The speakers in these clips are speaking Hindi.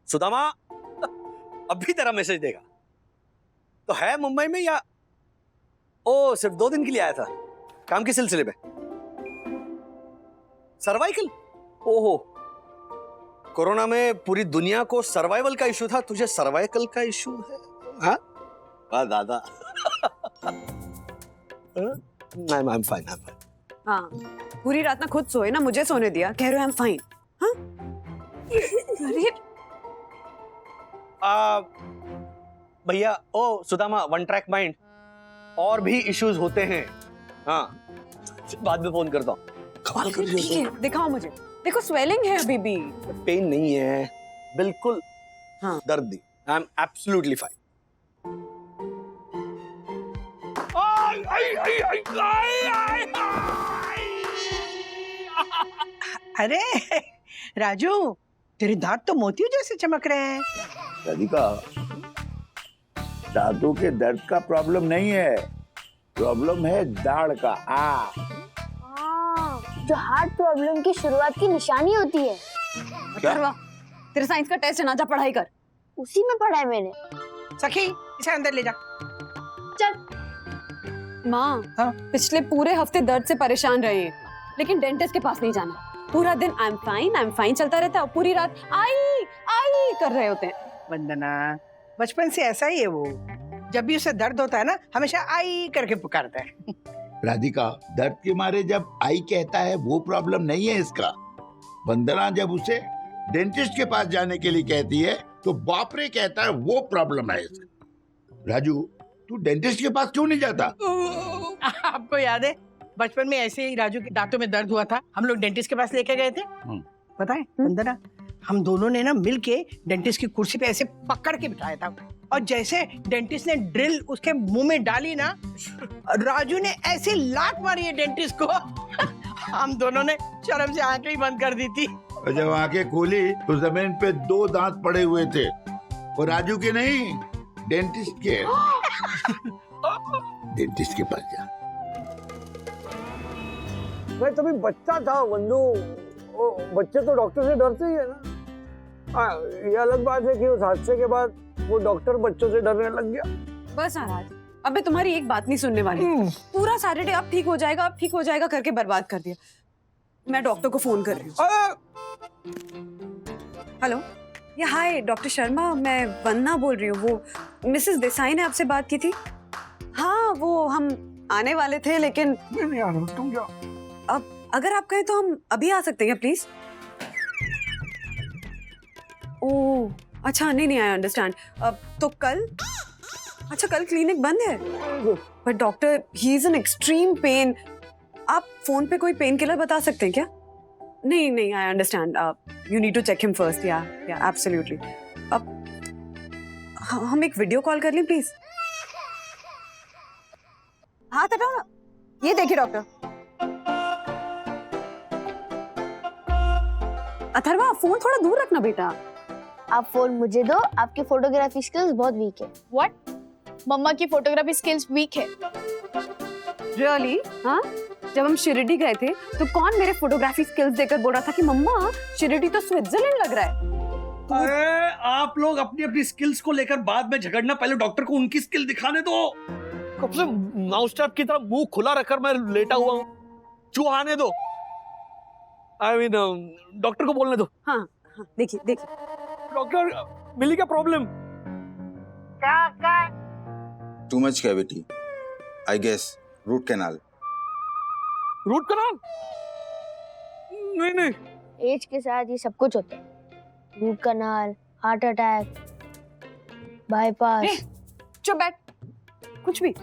सुदामा अभी तेरा मैसेज देगा तो है मुंबई में या ओ सिर्फ 2 दिन के लिए आया था काम के सिलसिले में? सर्वाइकल? ओहो, कोरोना में पूरी दुनिया को सर्वाइवल का इशू था, तुझे सर्वाइकल का इशू है? हाँ वाह दादा। I'm fine. हाँ, पूरी रात ना खुद सोए ना मुझे सोने दिया, कह रहे हो I'm fine. हाँ? अरे भैया ओ सुदामा, वन ट्रैक माइंड, और भी इश्यूज होते हैं। हाँ बाद में फोन करता हूँ। कमाल कर रही हो। ठीक है, दिखाओ मुझे। देखो स्वेलिंग है अभी भी। पेन नहीं है, बिल्कुल हाँ दर्द नहीं। I am absolutely fine. अरे राजू, तेरे दांत तो मोतियों जैसे चमक रहे हैं। राधिका, दांतों के दर्द का प्रॉब्लम नहीं है, प्रॉब्लम है दाढ़ का। जो हार्ट प्रॉब्लम की शुरुआत की निशानी होती है। अथर्वा, तेरे साइंस का टेस्ट है ना, जा पढ़ाई कर। उसी में पढ़ा है मैंने। सखी, इसे अंदर ले जा। चल। माँ, हाँ? पिछले पूरे हफ्ते दर्द से परेशान रहे हैं, लेकिन डेंटिस्ट के पास नहीं जाना। पूरा दिन आई एम फाइन चलता रहता है और पूरी रात आई कर रहे होते हैं। वंदना, बचपन से ऐसा ही है वो। जब भी उसे दर्द होता है ना, हमेशा आई करके पुकारता है। राधिका, दर्द के मारे जब आई कहता है वो प्रॉब्लम नहीं है इसका। वंदना जब उसे डेंटिस्ट के पास जाने के लिए कहती है तो बाप रे कहता है वो प्रॉब्लम है इसका। राजू, तू डेंटिस्ट के पास क्यों नहीं जाता? आपको याद है बचपन में ऐसे ही राजू के दांतों में दर्द हुआ था, हम लोग डेंटिस्ट के पास लेके गए थे। पता है वंदना, हम दोनों ने ना मिलके डेंटिस्ट की कुर्सी पे ऐसे पकड़ के बिठाया था, और जैसे डेंटिस्ट ने ड्रिल उसके मुंह में डाली ना, राजू ने ऐसे लात मारी है डेंटिस्ट को। हम दोनों ने शर्म से आंखें ही बंद कर दी थी। और जब आंखें खोली तो जमीन पे 2 दांत पड़े हुए थे, और राजू के नहीं, डेंटिस्ट के। डेंटिस्ट के पास जा। मैं तभी बच्चा था वंदू, बच्चे तो डॉक्टर से डरते ही है ना। ये अलग बात है कि उस हादसे के बाद वो डॉक्टर बच्चों से डरने लग गया। बस आराज, अब मैं तुम्हारी एक बात नहीं सुनने वाली। पूरा सैटरडे अब ठीक हो जाएगा करके बर्बाद कर दिया। मैं डॉक्टर को फोन कर रही हूँ। हेलो, ये हाय डॉक्टर शर्मा, मैं वंदना बोल रही हूँ। वो मिसेस देसाई ने आपसे बात की थी। हाँ, वो हम आने वाले थे, लेकिन मैं नहीं आ रहा, तुम जाओ। अब अगर आप कहें तो हम अभी आ सकते हैं प्लीज। ओह अच्छा, नहीं आई अंडरस्टैंड। तो कल? अच्छा, कल क्लिनिक बंद है, पर doctor he is in extreme pain. आप फोन पे कोई पेन किलर बता सकते हैं क्या? नहीं I understand, you need to check him first. या एब्सोल्युटली। अब हम एक वीडियो कॉल कर लें प्लीज। हाथ हटाओ ना। ये देखिए डॉक्टर। अथर्वा, फोन थोड़ा दूर रखना बेटा। आप फोन मुझे दो, आपकी फोटोग्राफी स्किल्स बहुत वीक है। व्हाट? मम्मा की फोटोग्राफी स्किल्स वीक है? रियली? हाँ, जब हम शिरडी गए थे तो कौन मेरे फोटोग्राफी स्किल्स देखकर बोल रहा था कि मम्मा शिरडी तो स्विट्जरलैंड लग रहा है। अरे आप लोग अपनी अपनी स्किल्स को लेकर बाद में झगड़ना, पहले डॉक्टर को उनकी स्किल दिखाने दो। कब से माउस ट्रैप की तरह मुंह खुला रखकर मैं लेटा हुआ हूँ, चूहा आने दो। आई मीन डॉक्टर को बोलने दो। हाँ देखिए डॉक्टर, मिली क्या problem? Too much cavity. I guess root canal. Root canal? नहीं। एज के साथ ये सब कुछ होता है। Root canal, heart attack, bypass. चुप बैठ, कुछ भी।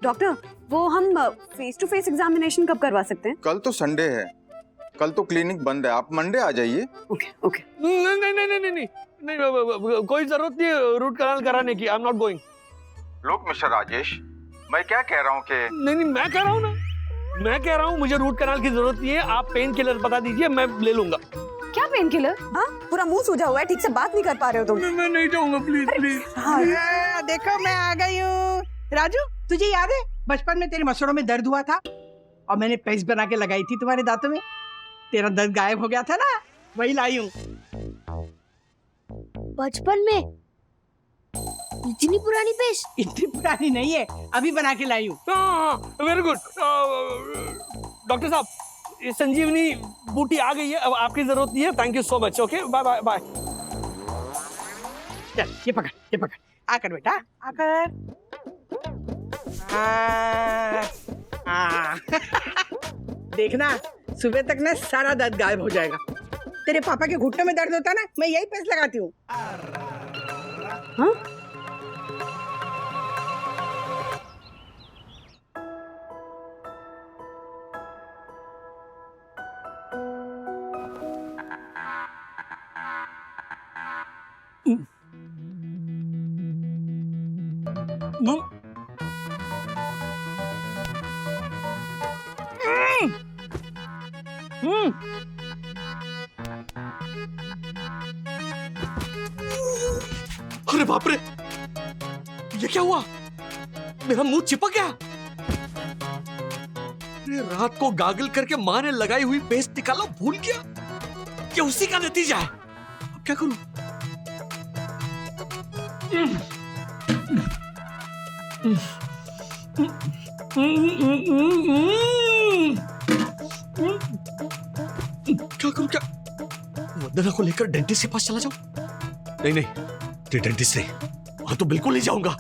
डॉक्टर, वो हम फेस टू फेस एग्जामिनेशन कब करवा सकते हैं? कल तो संडे है, कल तो क्लिनिक बंद है, आप मंडे आ जाइए। ओके। नहीं, कोई जरूरत नहीं है रूट कनाल कराने की। I am not going. लोग मिस्टर राजेश, मैं क्या कह रहा हूँ कि नहीं, मैं कह रहा हूँ मुझे रूट कनाल की जरूरत नहीं है। आप पेन किलर बता दीजिए, मैं ले लूंगा। क्या पेन किलर? हाँ, पूरा मुंह सूजा हुआ है, ठीक से बात नहीं कर पा रहे हो तुम। मैं नहीं जाऊंगा, प्लीज। हाँ। देखो मैं आ गई हूँ। राजू, तुझे याद है बचपन में तेरे मसूड़ों में दर्द हुआ था और मैंने पेस्ट बना के लगाई थी तुम्हारे दांतों में? तेरा दर्द गायब हो गया था ना, वही लाई हूँ। बचपन में इतनी पुरानी पेस्ट? इतनी पुरानी नहीं है, अभी बना के लाई हूँ। वेरी गुड डॉक्टर साहब, ये संजीवनी बूटी आ गई है, अब आपकी जरूरत नहीं है। Thank you so much. Okay, bye bye bye. चल ये पकड़, आकर बेटा, आकर। देखना सुबह तक ना सारा दर्द गायब हो जाएगा। तेरे पापा के घुटनों में दर्द होता ना, मैं यही पेस्ट लगाती हूँ। हाँ? अरे बाप रे, ये क्या हुआ? मेरा मुंह चिपक गया। अरे रात को गागल करके माँ ने लगाई हुई पेस्ट निकाला, भूल गया। ये उसी का नतीजा है। अब क्या करूं? क्या करूं? क्या वंदना को लेकर डेंटिस्ट के पास चला जाऊं? नहीं नहीं, डेंटिस्ट नहीं, वहां तो बिल्कुल नहीं जाऊंगा।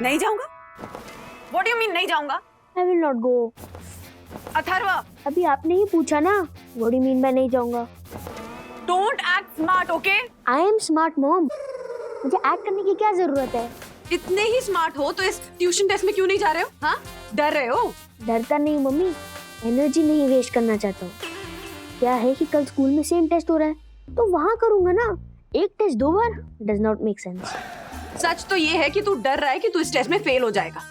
नहीं जाऊंगा? What do you mean नहीं जाऊंगा? I will not go. Atharva, अभी आपने ही पूछा ना, what do you mean मैं नहीं जाऊंगा? don't act smart, okay? I am smart mom. मुझे एक्ट करने की क्या जरूरत है? इतने ही स्मार्ट हो तो इस ट्यूशन टेस्ट में क्यों नहीं जा रहे हो? हाँ, डर रहे हो? डरता नहीं मम्मी, एनर्जी नहीं वेस्ट करना चाहता हूँ। क्या है कि कल स्कूल में सेम टेस्ट हो रहा है, तो वहाँ करूंगा ना। एक टेस्ट 2 बार डज नॉट मेक सेंस। सच तो ये है कि तू डर रहा है कि तू इस टेस्ट में फेल हो जाएगा।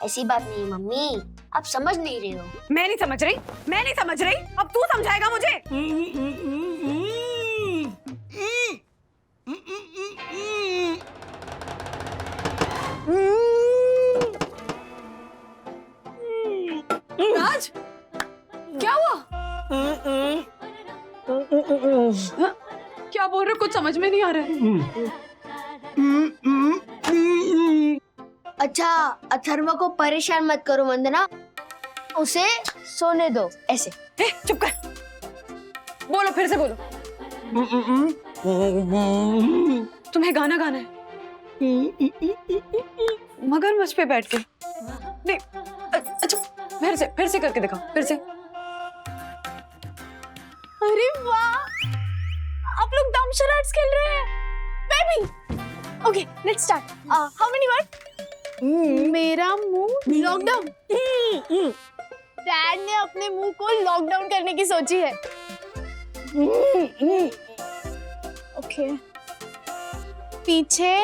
ऐसी बात नहीं मम्मी, आप समझ नहीं रहे हो। मैं नहीं समझ रही, अब तू समझाएगा मुझे। राज, क्या हुआ? क्या बोल रहे हो? कुछ समझ में नहीं आ रहा है। अच्छा, अथर्व को परेशान मत करो वंदना, उसे सोने दो। ऐसे चुप कर, बोलो, फिर से बोलो। तुम्हें गाना गाना है? मगरमच्छ पे बैठ के? नहीं, अच्छा फिर से करके दिखाओ, फिर से। अरे वाह, आप लोग डम शराड्स खेल रहे हैं। मैं भी। Okay, let's start. How many word? मेरा मुंह लॉकडाउन। डैड ने अपने मुंह को लॉकडाउन करने की सोची है। ओके। पीछे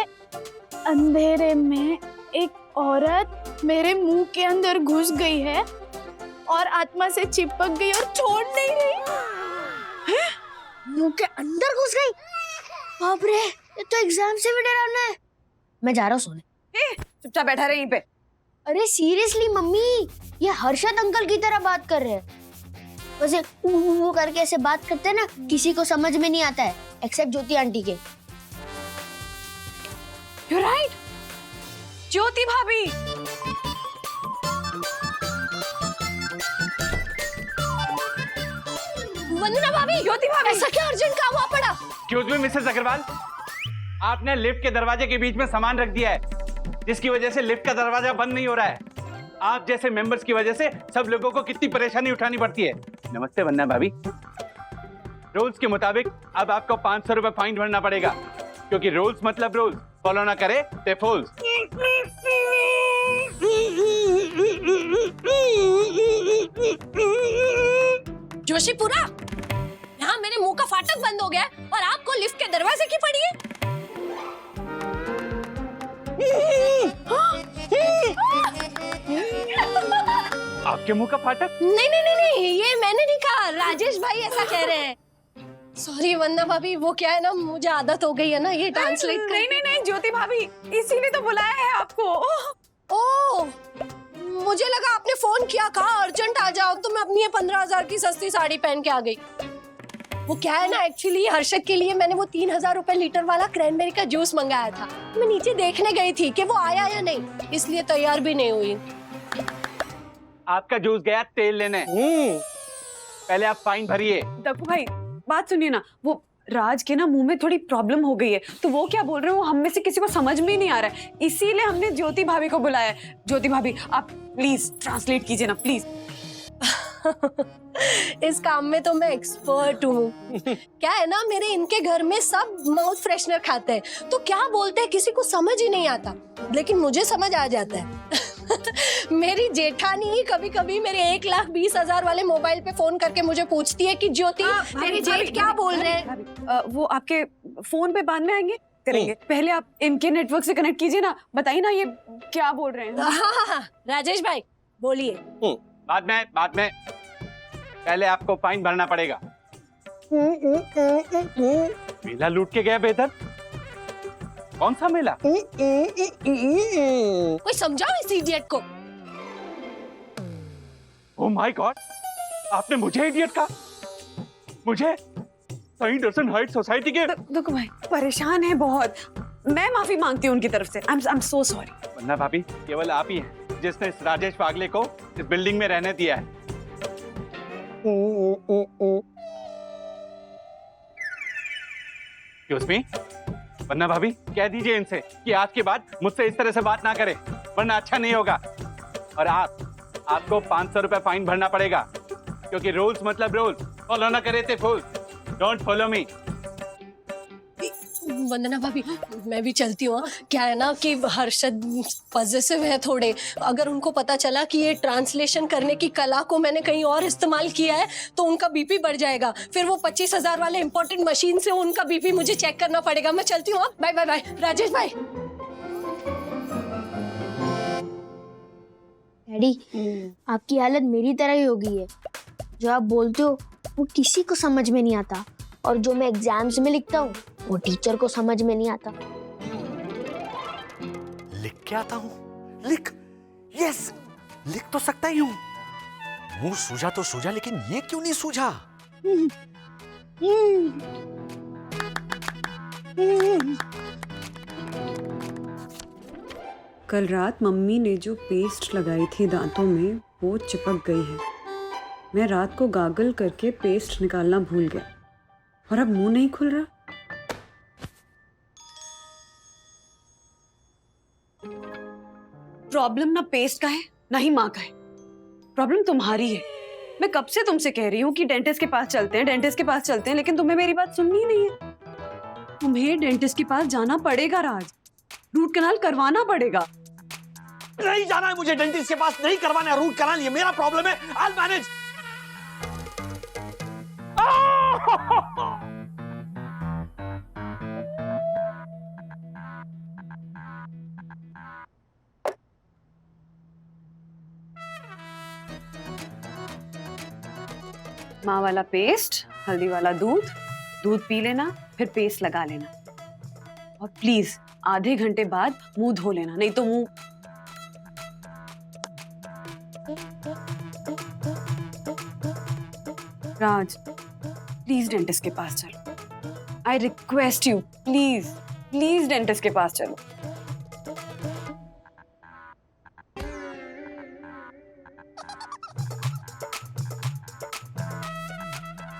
अंधेरे में एक औरत मेरे मुंह के अंदर घुस गई है और आत्मा से चिपक गई और छोड़ नहीं रही। मुंह के अंदर घुस गई? बाप रे, ये तो एग्जाम से भी डरावना है। मैं जा रहा हूँ सोने। चुपचाप बैठा रहे यहीं पे। अरे सीरियसली मम्मी, ये हर्षद अंकल की तरह बात कर रहे हैं। वैसे वो करके ऐसे बात करते हैं ना, किसी को समझ में नहीं आता है एक्सेप्ट ज्योति आंटी के। You're right, ज्योति भाभी। वंदना भाभी, ज्योति भाभी, ऐसा क्या अर्जेंट काम आ पड़ा? एक्सक्यूज मी मिसेस अग्रवाल, आपने लिफ्ट के दरवाजे के बीच में सामान रख दिया है, जिसकी वजह से लिफ्ट का दरवाजा बंद नहीं हो रहा है। आप जैसे मेंबर्स की वजह से सब लोगों को कितनी परेशानी उठानी पड़ती है। नमस्ते वंदना भाभी। रूल्स के मुताबिक अब आपको 500 रुपए फाइन भरना पड़ेगा, क्योंकि रूल्स मतलब रूल्स, फॉलो ना करे ते फूल्स। जोशीपुरा, यहाँ मेरे मुंह का फाटक बंद हो गया और आपको लिफ्ट के दरवाजे की पड़ी है। आपके मुंह का फाटक? नहीं, ये मैंने नहीं कहा, राजेश भाई ऐसा कह रहे हैं। सॉरी वंदना भाभी, वो क्या है ना, मुझे आदत हो गई है ना ये ट्रांसलेट। नहीं ज्योति भाभी, इसीलिए तो बुलाया है आपको। ओह, मुझे लगा आपने फोन किया, कहा अर्जेंट आ जाओ, तो मैं अपनी 15,000 की सस्ती साड़ी पहन के आ गई। वो क्या है ना, एक्चुअली हर्षद के लिए मैंने वो 3000 रुपए लीटर वाला क्रैनबेरी का जूस मंगाया था। मैं नीचे देखने गई थी कि वो आया या नहीं, इसलिए तैयार भी नहीं हुई। आपका जूस गया तेल लेने, पहले आप फाइन भरिए। दक्कू भाई बात सुनिए ना, वो राज के ना मुंह में थोड़ी प्रॉब्लम हो गई है, तो वो क्या बोल रहे हैं वो हम में से किसी को समझ में ही नहीं आ रहा है, इसीलिए हमने ज्योति भाभी को बुलाया है। ज्योति भाभी आप प्लीज ट्रांसलेट कीजिए ना प्लीज। इस काम में तो मैं एक्सपर्ट हूँ। क्या है ना, मेरे इनके घर में सब माउथ फ्रेशनर खाते हैं, तो क्या बोलते हैं किसी को समझ ही नहीं आता, लेकिन मुझे समझ आ जाता है। मेरी जेठानी ही कभी कभी मेरे 1,20,000 वाले मोबाइल पे फोन करके मुझे पूछती है कि ज्योति तेरे जेठ क्या बोल रहे हैं। वो आपके फोन पे बाद में आएंगे करेंगे, पहले आप इनके नेटवर्क से कनेक्ट कीजिए ना, बताइए ना ये क्या बोल रहे हैं। हाँ, राजेश भाई बोलिए। बाद में पहले आपको फाइन भरना पड़ेगा। मेला लूट के गया बेहतर। कौन सा मेला? कोई समझाओ इस इडियट को। ओह माय गॉड, आपने मुझे इडियट कहा? मुझे सही दर्शन हाइट सोसाइटी के। देखो भाई परेशान है बहुत, मैं माफी मांगती हूँ उनकी तरफ से। I am so sorry. वरना भाभी केवल आप ही हैं जिसने इस राजेश पागले को इस बिल्डिंग में रहने दिया है। Excuse me? वरना भाभी कह दीजिए इनसे कि आज के बाद मुझसे इस तरह से बात ना करें, वरना अच्छा नहीं होगा। और आपको 500 रुपए फाइन भरना पड़ेगा, क्योंकि रूल्स मतलब रूल्स, फॉलो ना करे थे फूल। Don't follow me. वंदना भाभी मैं भी चलती हूँ। क्या है ना कि हर्षद पॉजिटिव है थोड़े, अगर उनको पता चला कि ये ट्रांसलेशन करने की कला को मैंने कहीं और इस्तेमाल किया है तो उनका बीपी बढ़ जाएगा, फिर वो 25,000 वाले इम्पोर्टेंट मशीन से उनका बीपी मुझे चेक करना पड़ेगा। मैं चलती हूँ, बाय बाय बाय। राजेश भाई। डैडी आपकी हालत मेरी तरह ही हो गई है, जो आप बोलते हो वो किसी को समझ में नहीं आता, और जो मैं एग्जाम्स में लिखता हूँ वो टीचर को समझ में नहीं आता। लिख के आता हूँ, लिख, यस लिख तो सकता ही हूँ। मुंह सूझा तो सूझा, लेकिन ये क्यों नहीं सूझा? कल रात मम्मी ने जो पेस्ट लगाई थी दांतों में वो चिपक गई है। मैं रात को गागल करके पेस्ट निकालना भूल गया और अब मुंह नहीं खुल रहा। प्रॉब्लम ना पेस्ट का है ना ही माँ का है, प्रॉब्लम तुम्हारी है। मैं कब से तुमसे कह रही हूँ कि डेंटिस्ट के पास चलते हैं, डेंटिस्ट के पास चलते हैं, लेकिन तुम्हें मेरी बात सुननी ही नहीं है। तुम्हें डेंटिस्ट के पास जाना पड़ेगा राज, रूट कनाल करवाना पड़ेगा। नहीं जाना है मुझे डेंटिस्ट के पास, नहीं करवाना है रूट कनाल, ये मेरा प्रॉब्लम है। I'll manage। माँ वाला पेस्ट, हल्दी वाला दूध, दूध पी लेना, फिर पेस्ट लगा लेना, और प्लीज आधे घंटे बाद मुंह धो लेना, नहीं तो मुंह। राज प्लीज डेंटिस्ट के पास चलो, I request you, please please dentist के पास चलो।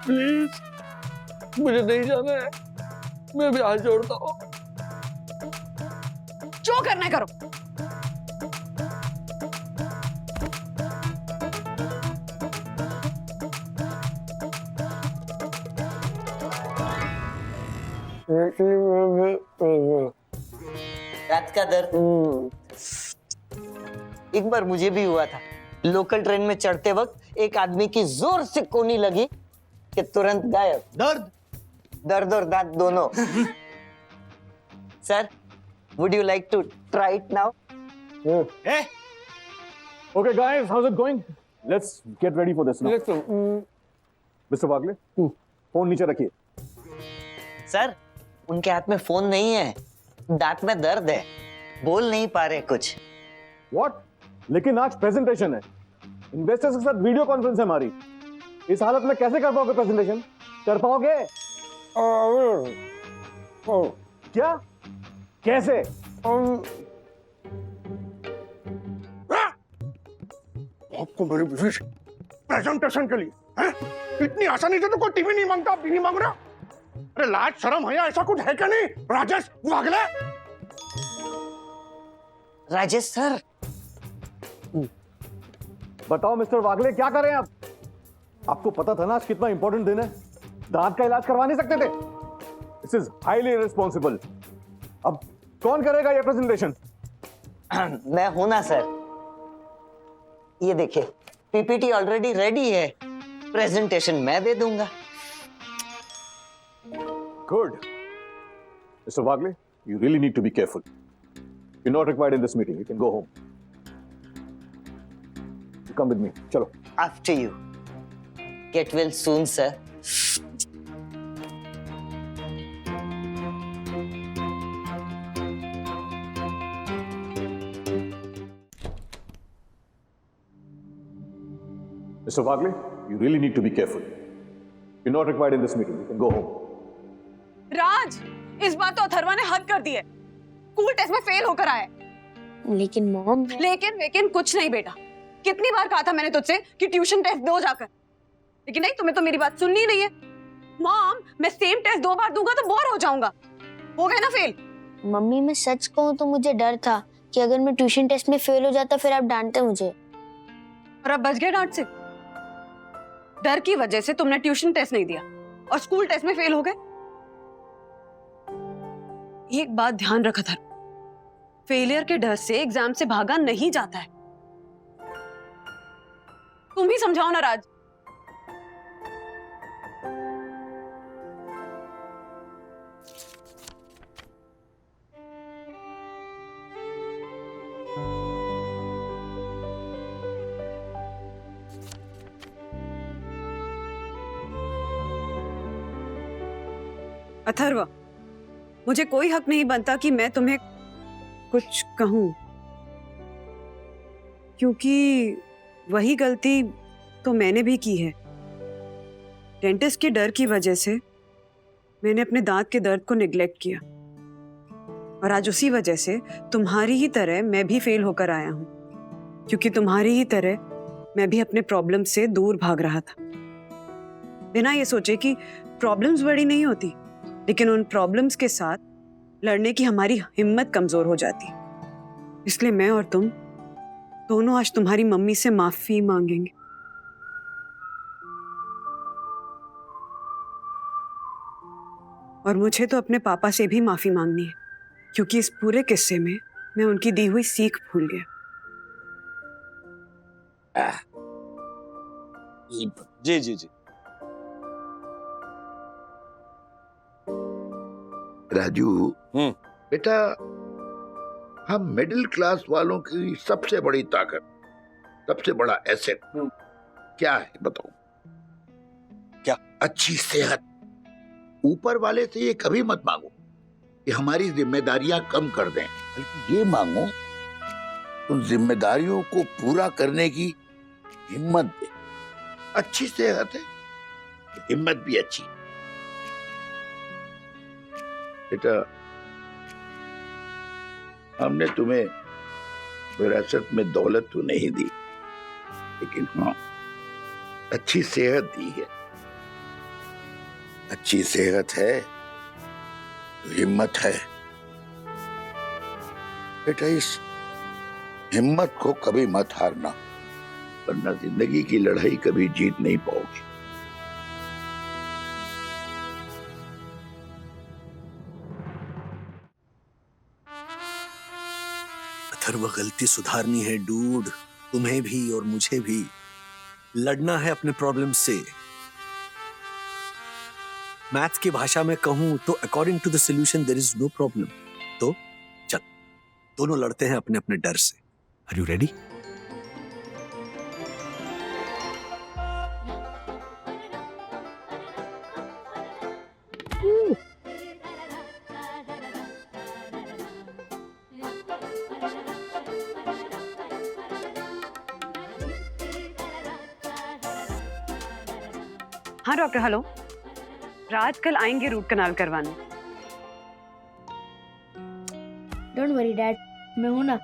प्लीज मुझे नहीं जाना है, मैं भी हाथ जोड़ता हूँ। जो करना है करो। रात का दर्द एक बार मुझे भी हुआ था। लोकल ट्रेन में चढ़ते वक्त एक आदमी की जोर से कोनी लगी कि तुरंत गायब। दर्द और दांत दोनों। Sir, would you like to try it now? Yeah. Okay, guys, how's it going? Let's get ready for this now. Mr. Bagle, phone नीचे रखिए। सर, उनके हाथ में फोन नहीं है, दांत में दर्द है, बोल नहीं पा रहे कुछ। What? लेकिन आज प्रेजेंटेशन है, इन्वेस्टर्स के साथ वीडियो कॉन्फ्रेंस है हमारी। इस हालत में कैसे कर पाओगे प्रेजेंटेशन? कर पाओगे? क्या? कैसे? आपको मेरी विशेष प्रेजेंटेशन के लिए हैं? इतनी आसानी से तो कोई टीवी नहीं मांगता, भी नहीं मांग रहा। अरे लाज शर्म है, ऐसा कुछ है क्या नहीं? राजेश वागले, राजेश सर। बताओ मिस्टर वागले, क्या करें आप? आपको पता था ना आज कितना इंपॉर्टेंट दिन है, दांत का इलाज करवा नहीं सकते थे। This is highly irresponsible. अब कौन करेगा ये प्रेजेंटेशन? मैं हूं ना सर। ये देखिए, पीपीटी ऑलरेडी रेडी है, प्रेजेंटेशन मैं दे दूंगा। Good. Mr. Wagle, you really need to be careful. You're not required in this meeting. You can go home. You come with me. Chalo. After you. Get well soon, sir. Mr. Wagle, you really need to be careful. You're not required in this meeting. You can go home. राज, इस बार तो अथर्वा ने हद कर दी है। स्कूल टेस्ट में फेल होकर आए। लेकिन मॉम, लेकिन कुछ नहीं बेटा। कितनी बार कहा था मैंने तुझसे कि ट्यूशन टेस्ट दो जाकर, लेकिन नहीं, तुम्हें तो मेरी बात सुननी नहीं है। मॉम, मैं सेम टेस्ट 2 बार दूंगा तो बोर हो जाऊंगा। हो गया ना फेल। मम्मी मैं सच कहूँ तो मुझे डर था कि अगर मैं ट्यूशन टेस्ट में फेल हो जाता फिर आप डांटते मुझे। और अब बच गए डांट से। डर की वजह से तुमने ट्यूशन टेस्ट नहीं दिया और स्कूल टेस्ट में फेल हो गए। एक बात ध्यान रखा था, फेलियर के डर से एग्जाम से भागा नहीं जाता है। तुम ही समझाओ ना राज। अथर्वा, मुझे कोई हक नहीं बनता कि मैं तुम्हें कुछ कहूं, क्योंकि वही गलती तो मैंने भी की है। डेंटिस्ट के डर की वजह से मैंने अपने दांत के दर्द को निग्लेक्ट किया और आज उसी वजह से तुम्हारी ही तरह मैं भी फेल होकर आया हूं, क्योंकि तुम्हारी ही तरह मैं भी अपने प्रॉब्लम से दूर भाग रहा था, बिना ये सोचे कि प्रॉब्लम्स बड़ी नहीं होती, लेकिन उन प्रॉब्लम्स के साथ लड़ने की हमारी हिम्मत कमजोर हो जाती। इसलिए मैं और तुम दोनों आज तुम्हारी मम्मी से माफी मांगेंगे। और मुझे तो अपने पापा से भी माफी मांगनी है, क्योंकि इस पूरे किस्से में मैं उनकी दी हुई सीख भूल गया। जी जी जी। राजू, बेटा, हम मिडिल क्लास वालों की सबसे बड़ी ताकत, सबसे बड़ा एसेट क्या है बताओ? क्या? अच्छी सेहत। ऊपर वाले से ये कभी मत मांगो कि हमारी जिम्मेदारियां कम कर दें, बल्कि ये मांगो उन जिम्मेदारियों को पूरा करने की हिम्मत दे। अच्छी सेहत है, हिम्मत भी अच्छी। बेटा, हमने तुम्हें विरासत में दौलत तो नहीं दी, लेकिन हाँ, अच्छी सेहत दी है। अच्छी सेहत है तो हिम्मत है। बेटा, इस हिम्मत को कभी मत हारना, वरना जिंदगी की लड़ाई कभी जीत नहीं पाओगी। अथर्व, गलती सुधारनी है डूड, तुम्हें भी और मुझे भी। लड़ना है अपने प्रॉब्लम से। मैथ्स की भाषा में कहूं तो according to the solution there is no problem. तो चल, दोनों लड़ते हैं अपने अपने डर से। Are you ready? हाँ डॉक्टर, हेलो। राज कल आएंगे रूट कनाल करवाने। डोंट वरी डैड, मैं हूं ना।